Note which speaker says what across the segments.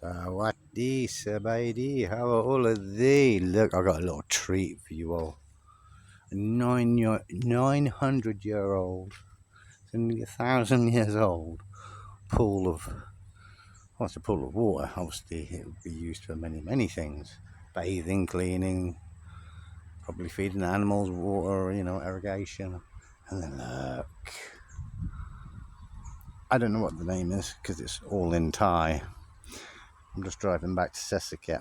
Speaker 1: Sawadi, Sabaidi, how are all of thee? Look, I got a little treat for you all. A 900-year-old, only 1,000 years old, pool of, well, it's a pool of water. Obviously, it would be used for many, many things. Bathing, cleaning, probably feeding animals, water, irrigation. And then look, I don't know what the name is because it's all in Thai. I'm just driving back to Si-Keo.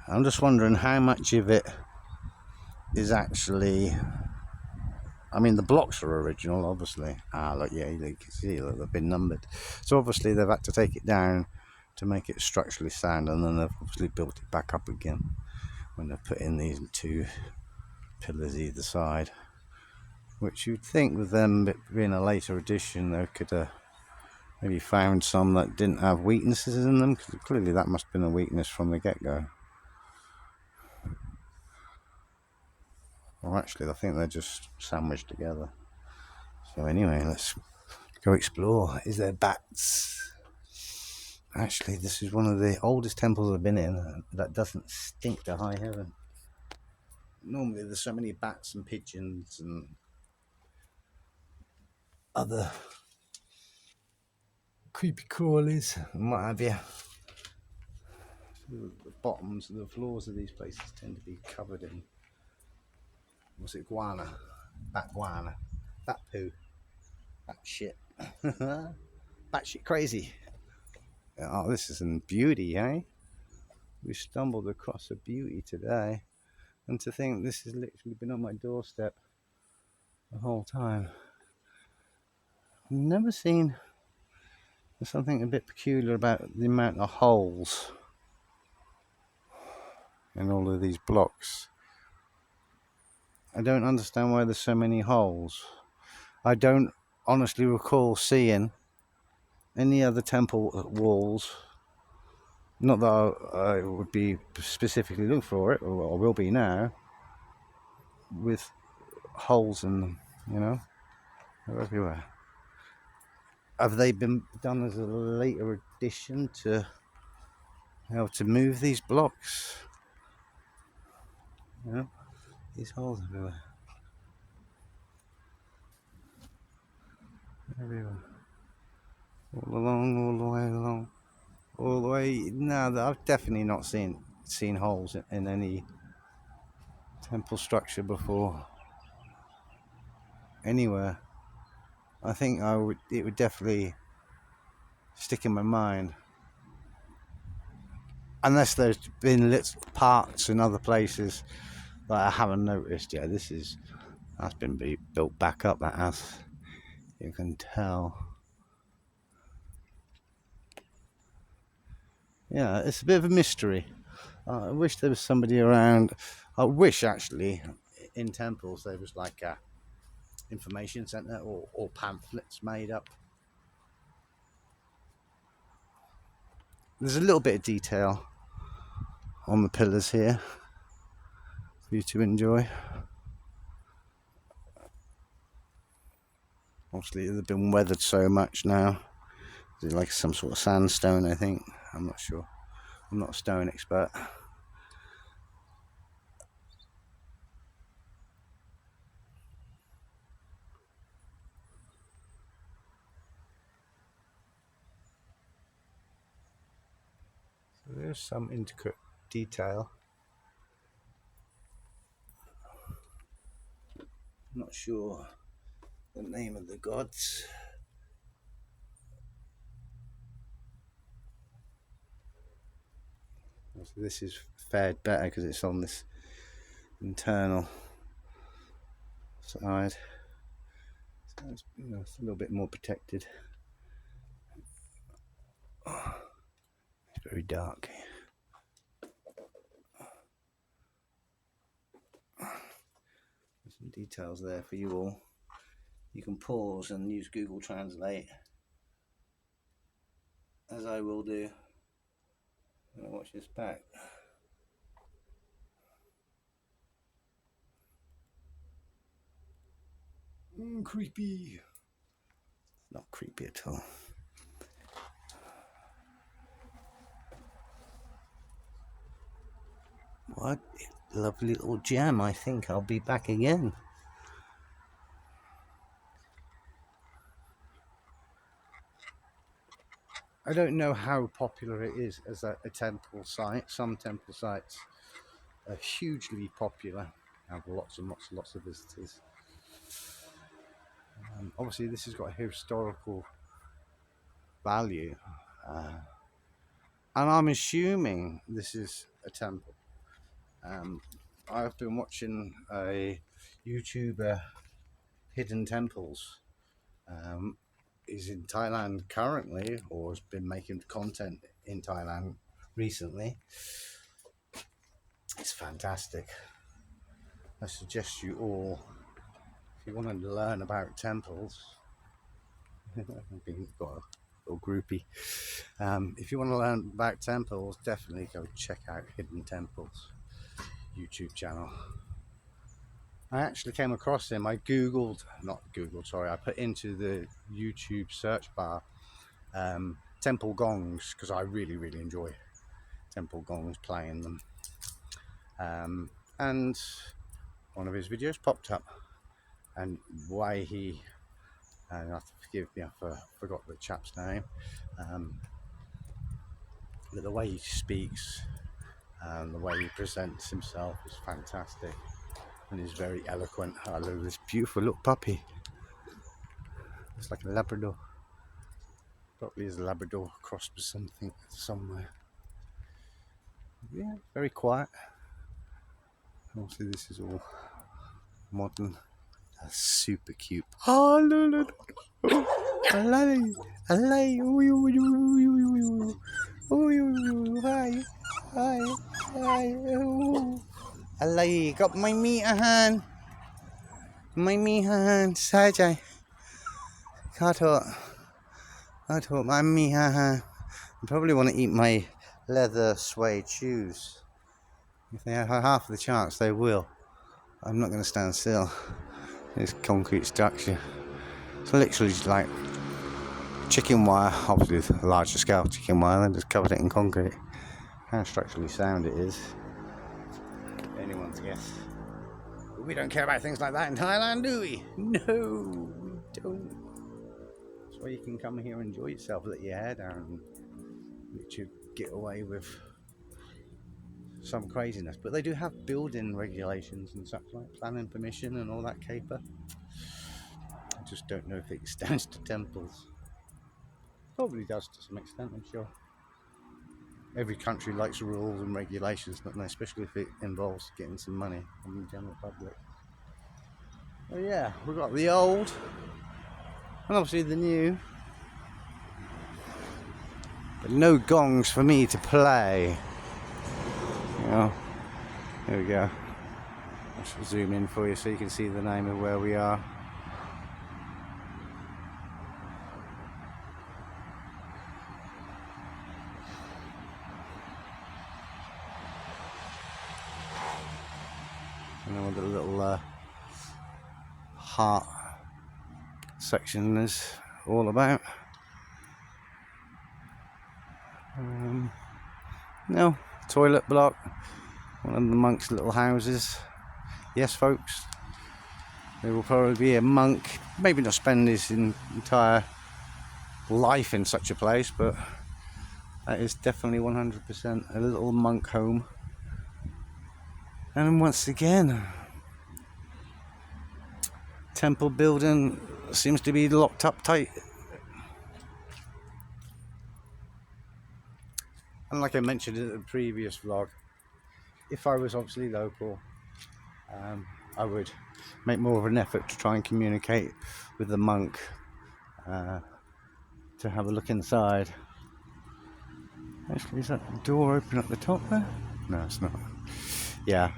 Speaker 1: I'm just wondering how much of it is actually, I mean, the blocks are original, obviously. Look, yeah, you can see that they've been numbered. So obviously they've had to take it down to make it structurally sound, and then they've obviously built it back up again when they've put in these two pillars either side. Which you'd think with them being a later edition, they could have maybe found some that didn't have weaknesses in them, because clearly that must have been a weakness from the get-go. Or actually, I think they're just sandwiched together. So anyway, let's go explore. Is there bats? Actually, this is one of the oldest temples I've been in that doesn't stink to high heaven. Normally there's so many bats and pigeons and other creepy crawlies and what have you. The bottoms and the floors of these places tend to be covered in, what's it, guana? Bat guana. Bat poo. Bat shit. Bat shit crazy. Oh, this is in beauty, eh? We stumbled across a beauty today. And to think this has literally been on my doorstep the whole time. I've never seen something a bit peculiar about the amount of holes in all of these blocks. I don't understand why there's so many holes. I don't honestly recall seeing any other temple walls, not that I would be specifically looking for it, or will be now, with holes in them, they're everywhere. Have they been done as a later addition to how to move these blocks? These holes everywhere. Everywhere. All along, all the way along. All the way. No, I've definitely not seen holes in any temple structure before. Anywhere. I think it would definitely stick in my mind. Unless there's been little parts in other places that I haven't noticed. Yeah, that's been built back up, that has. You can tell. Yeah, it's a bit of a mystery. I wish there was somebody around. I wish actually in temples there was like a information centre or pamphlets made up. There's a little bit of detail on the pillars here for you to enjoy. Obviously they've been weathered so much now. It's like some sort of sandstone, I think. I'm not sure. I'm not a stone expert. So there's some intricate detail. I'm not sure the name of the gods. So this is fared better because it's on this internal side. So it's a little bit more protected. It's very dark. There's some details there for you all. You can pause and use Google Translate, as I will do. I'm going to watch this back. Creepy. Not creepy at all. What a lovely little gem. I think I'll be back again. I don't know how popular it is as a temple site. Some temple sites are hugely popular, have lots and lots of visitors. Obviously this has got a historical value, and I'm assuming this is a temple. I've been watching a YouTuber, Hidden Temples. He's in Thailand currently, or has been making content in Thailand recently. It's fantastic. I suggest you all, if you want to learn about temples, I've got a little groupie. If you want to learn about temples, definitely go check out Hidden Temples YouTube channel. I actually came across him. I I put into the YouTube search bar temple gongs, because I really enjoy temple gongs, playing them. And one of his videos popped up, and why he, and you have to forgive me, I forgot the chap's name, but the way he speaks and the way he presents himself is fantastic, and he's very eloquent. I love this beautiful little puppy. It's like a Labrador. Probably is a Labrador crossed with something somewhere. Yeah, very quiet. Obviously this is all modern. That's super cute. Oh, look. Hi. Alay, got my miahan. My miahan. Sajay. Kato. My miahan. I probably want to eat my leather suede shoes. If they have half the chance, they will. I'm not going to stand still. This concrete structure. It's literally just like chicken wire, obviously a larger scale chicken wire, and just covered it in concrete. How structurally sound it is, anyone's guess. But we don't care about things like that in Thailand, do we? No, we don't. That's why you can come here and enjoy yourself, let your hair down, and let you get away with some craziness. But they do have building regulations and such, like planning permission and all that caper. I just don't know if it extends to temples. Probably does to some extent, I'm sure. Every country likes rules and regulations, don't they? Especially if it involves getting some money from the general public. Oh yeah, we've got the old and obviously the new, but no gongs for me to play. You know, here we go. I should zoom in for you so you can see the name of where we are. And then with the little heart section is all about. No, toilet block, one of the monks' little houses. Yes, folks, there will probably be a monk, maybe not spend his entire life in such a place, but that is definitely 100% a little monk home. And once again, temple building seems to be locked up tight. And like I mentioned in the previous vlog, if I was obviously local, I would make more of an effort to try and communicate with the monk, to have a look inside. Actually, is that the door open at the top there? No, it's not. Yeah,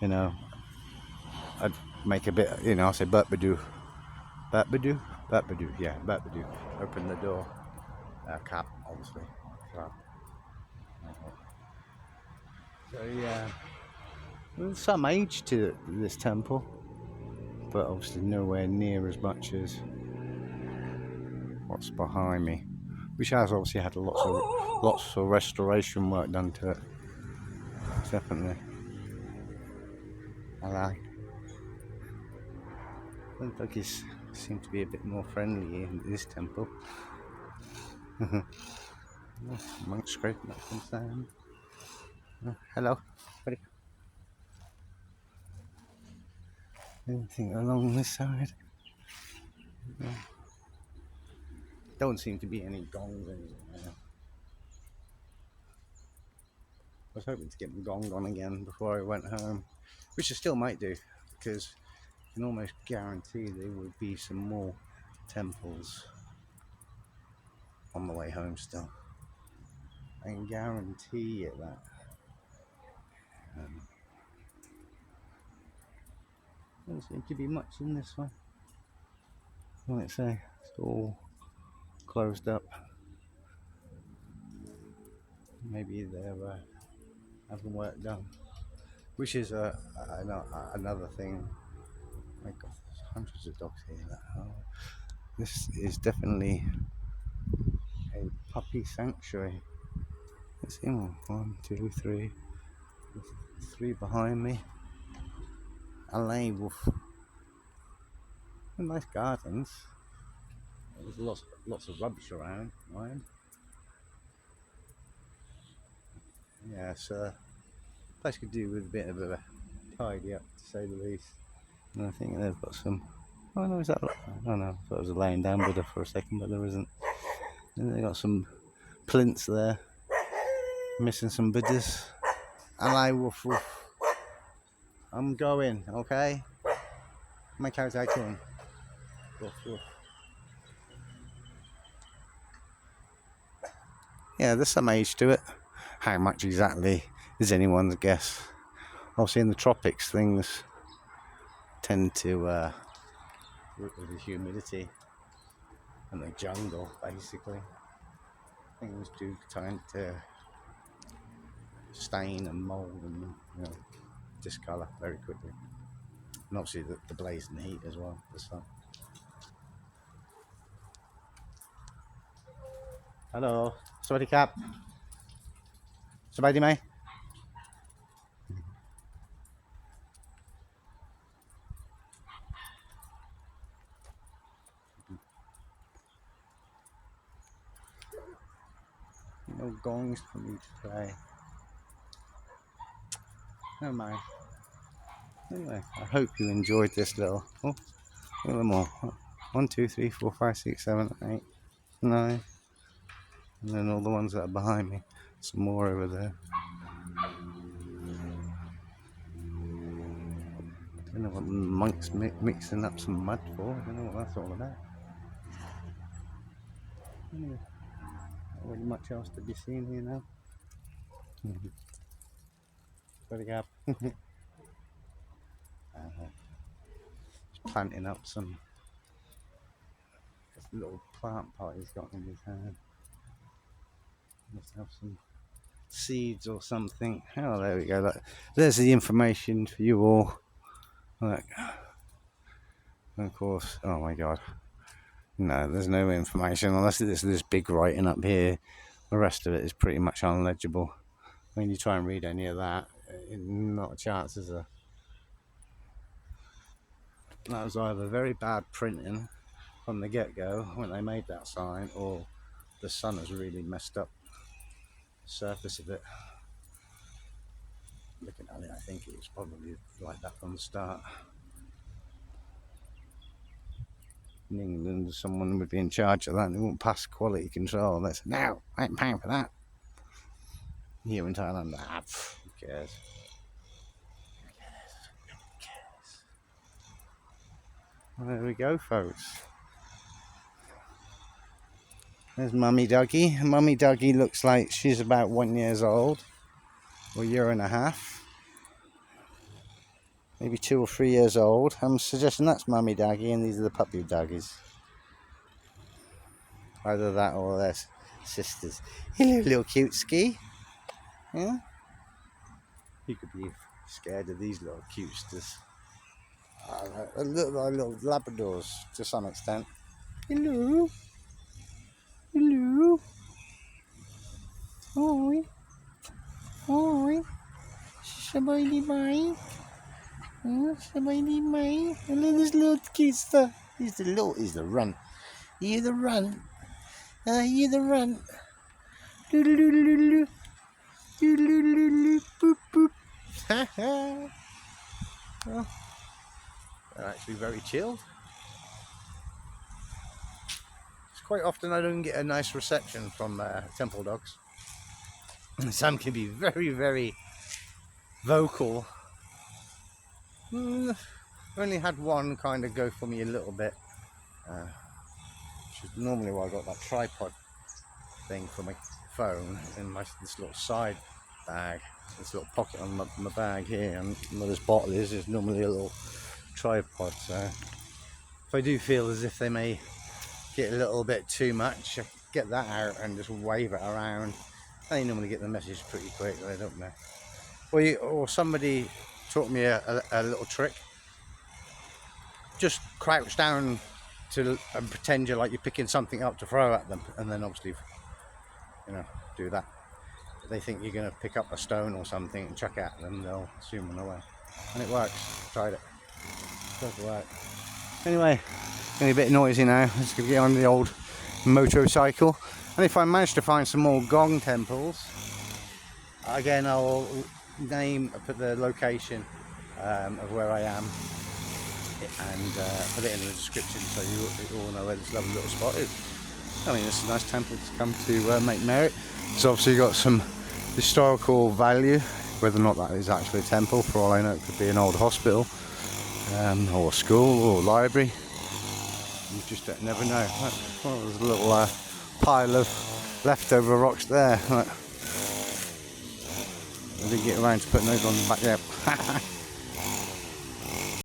Speaker 1: you know, I'd make a bit, you know, I'll say Burt-Badoo, yeah, Burt-Badoo, open the door, cap, obviously. So yeah, there's some age to this temple, but obviously nowhere near as much as what's behind me, which has obviously had lots of restoration work done to it. definitely. I like. The doggies seem to be a bit more friendly in this temple. Monk scraping up some sand. Hello, buddy. Anything along this side? No. Don't seem to be any gongs anywhere. I was hoping to get my gong on again before I went home, which I still might do, because I can almost guarantee there will be some more temples on the way home still. I can guarantee you that. Doesn't seem to be much in this one. Like I say, it's all closed up. Maybe they're having work done, which is another thing. My God, there's hundreds of dogs here. This is definitely a puppy sanctuary. Let's see, 1, 2, 3. There's 3 behind me. A lane wolf. Nice gardens. There's lots of rubbish around. Right? Yeah, so place could do with a bit of a tidy up, to say the least. And I think they've got some. Oh no, is that? I don't know. I thought it was a laying down Buddha for a second, but there isn't. And they got some plinths there. Missing some Buddhas. And I woof woof. I'm going, okay? My car's out in. Woof woof. Yeah, there's some age to it. How much exactly is anyone's guess? Obviously, in the tropics, things tend to, with the humidity and the jungle, basically, things do tend to stain and mold and discolour very quickly. And obviously, the blazing heat as well, the sun. Hello, Sawasdee Krap. Sabay di mai? No gongs for me to play. Never mind. Anyway, I hope you enjoyed this little. Oh, a little more. 1, 2, 3, 4, 5, 6, 7, 8, 9. And then all the ones that are behind me. Some more over there. I don't know what the monks mixing up some mud for. I don't know what that's all about. Anyway, not really much else to be seen here now. Pretty gap. Just planting up some little plant pot he's got in his hand. Must have some seeds or something. Oh, there we go. Look, there's the information for you all. Look. And of course, oh my God. No, there's no information unless there's this big writing up here. The rest of it is pretty much unlegible. When you try and read any of that, not a chance, is there? That was either very bad printing from the get-go when they made that sign, or the sun has really messed up the surface of it. Looking at it, I think it was probably like that from the start. In England, someone would be in charge of that and they wouldn't pass quality control. That's no, I ain't paying for that. Here in Thailand, who cares? Well, there we go, folks. There's Mummy Doggy. Mummy Doggy looks like she's about 1 year old, or 1.5 years. Maybe 2 or 3 years old. I'm suggesting that's Mummy Doggy and these are the puppy doggies. Either that or their sisters. Hello, little cute ski. Yeah? You could be scared of these little cutesters. Little Labradors to some extent. Hello. Hello. Hi. Hi. สบายดีไหมสบายดีไหม this little kidster he's the run he's the run he's the run boop boop well, they're actually very chilled. It's quite often I don't get a nice reception from temple dogs. Some can be very, very vocal. I've only had one kind of go for me a little bit, which is normally why I got that tripod thing for my phone in this little side bag. This little pocket on my bag here, and where this bottle is normally a little tripod. So if I do feel as if they may get a little bit too much, I get that out and just wave it around. They normally get the message pretty quick, they don't know. Or somebody taught me a little trick. Just crouch down and pretend you're picking something up to throw at them, and then obviously, do that. If they think you're going to pick up a stone or something and chuck it at them, they'll assume run away. And it works. I've tried it. It does work. Anyway, getting a bit noisy now. Let's get on the old motorcycle. And if I manage to find some more gong temples, again I'll put the location of where I am, and put it in the description so you all know where this lovely little spot is. I mean, it's a nice temple to come to make merit. It's obviously got some historical value. Whether or not that is actually a temple, for all I know, it could be an old hospital, or a school, or a library. You just never know. Well, there's a little pile of leftover rocks there. I didn't get around to putting those on the back there.